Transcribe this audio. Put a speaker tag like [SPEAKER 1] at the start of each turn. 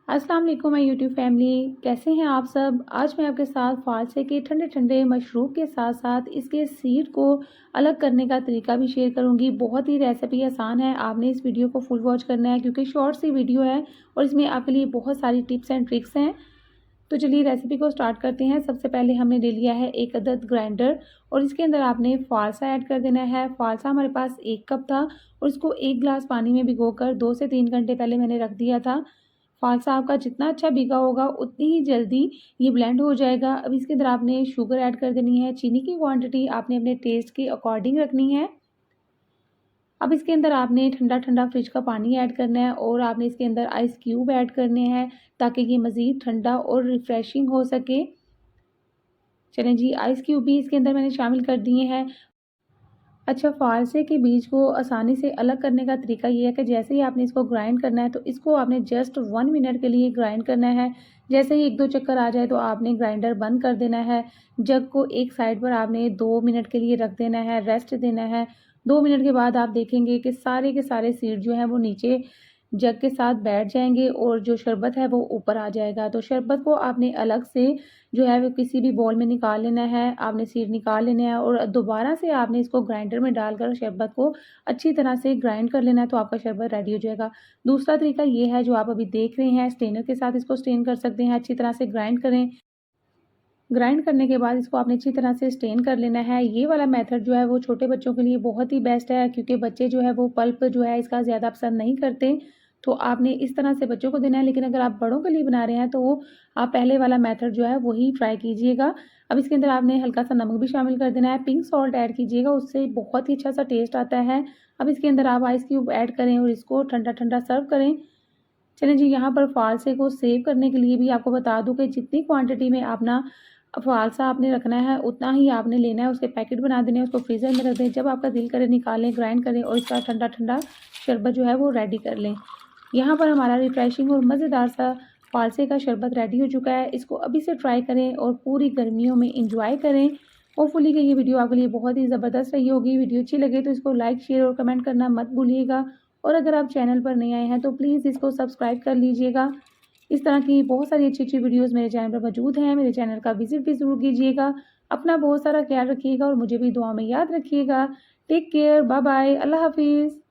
[SPEAKER 1] अस्सलाम वालेकुम my YouTube family. कैसे हैं आप सब। आज मैं आपके साथ फालसे के ठंडे ठंडे मशरूब के साथ साथ इसके सीड को अलग करने का तरीका भी शेयर करूंगी। बहुत ही रेसिपी आसान है, आपने इस वीडियो को फुल वॉच करना है क्योंकि शॉर्ट सी वीडियो है और इसमें आपके लिए बहुत सारी टिप्स एंड ट्रिक्स हैं। तो चलिए रेसिपी को स्टार्ट करते हैं। सबसे पहले हमने ले लिया है एक अदद ग्राइंडर और इसके अंदर आपने फालसा ऐड कर देना है। फालसा हमारे पास 1 कप था और इसको 1 गिलास पानी में भिगोकर 2 से 3 घंटे पहले मैंने रख दिया था। फालसा आपका जितना अच्छा भीगा होगा उतनी ही जल्दी ये ब्लेंड हो जाएगा। अब इसके अंदर आपने शुगर ऐड कर देनी है। चीनी की क्वांटिटी आपने अपने टेस्ट के अकॉर्डिंग रखनी है। अब इसके अंदर आपने ठंडा ठंडा फ्रिज का पानी ऐड करना है और आपने इसके अंदर आइस क्यूब ऐड करने हैं ताकि ये मज़ीद ठंडा और रिफ़्रेशिंग हो सके। चलें जी, आइस क्यूब भी इसके अंदर मैंने शामिल कर दिए हैं। अच्छा, फालसे के बीज को आसानी से अलग करने का तरीका ये है कि जैसे ही आपने इसको ग्राइंड करना है तो इसको आपने जस्ट 1 मिनट के लिए ग्राइंड करना है। जैसे ही 1-2 चक्कर आ जाए तो आपने ग्राइंडर बंद कर देना है। जग को एक साइड पर आपने 2 मिनट के लिए रख देना है, रेस्ट देना है। 2 मिनट के बाद आप देखेंगे कि सारे के सारे सीड जो हैं वो नीचे जग के साथ बैठ जाएँगे और जो शरबत है वो ऊपर आ जाएगा। तो शरबत को आपने अलग से जो है वो किसी भी बाउल में निकाल लेना है। आपने सीड निकाल लेने हैं और दोबारा से आपने इसको ग्राइंडर में डालकर शरबत को अच्छी तरह से ग्राइंड कर लेना है, तो आपका शरबत रेडी हो जाएगा। दूसरा तरीका ये है जो आप अभी देख रहे हैं, स्ट्रेनर के साथ इसको स्ट्रेन कर सकते हैं। अच्छी तरह से ग्राइंड करें। ग्राइंड करने के बाद इसको आपने अच्छी तरह से स्ट्रेन कर लेना है। ये वाला मेथड जो है वो छोटे बच्चों के लिए बहुत ही बेस्ट है क्योंकि बच्चे जो है वो पल्प जो है इसका ज़्यादा पसंद नहीं करते। तो आपने इस तरह से बच्चों को देना है, लेकिन अगर आप बड़ों के लिए बना रहे हैं तो वो आप पहले वाला मेथड जो है वही ट्राई कीजिएगा। अब इसके अंदर आपने हल्का सा नमक भी शामिल कर देना है। पिंक सॉल्ट ऐड कीजिएगा, उससे बहुत ही अच्छा सा टेस्ट आता है। अब इसके अंदर आप आइस क्यूब ऐड करें और इसको ठंडा ठंडा सर्व करें। चलें जी, यहाँ पर फालसे को सेव करने के लिए भी आपको बता दूँ कि जितनी क्वांटिटी में अपना फालसा आपने रखना है उतना ही आपने लेना है। उसके पैकेट बना देने हैं, उसको फ्रीज़र में रख दें। जब आपका दिल करे निकालें, ग्राइंड करें और इसका ठंडा ठंडा शरबत जो है वो रेडी कर लें। यहाँ पर हमारा रिफ्रेशिंग और मज़ेदार सा फालसे का शरबत रेडी हो चुका है। इसको अभी से ट्राई करें और पूरी गर्मियों में इंजॉय करें। होपफुली कि ये वीडियो आपके लिए बहुत ही ज़बरदस्त रही होगी। वीडियो अच्छी लगे तो इसको लाइक, शेयर और कमेंट करना मत भूलिएगा। और अगर आप चैनल पर नए आए हैं तो प्लीज़ इसको सब्सक्राइब कर लीजिएगा। इस तरह की बहुत सारी अच्छी-अच्छी वीडियोज़ मेरे चैनल पर मौजूद हैं। मेरे चैनल का विज़िट भी ज़रूर कीजिएगा। अपना बहुत सारा ख्याल रखिएगा और मुझे भी दुआ में याद रखिएगा। टेक केयर, बाय बाय, अल्लाह हाफ़िज़।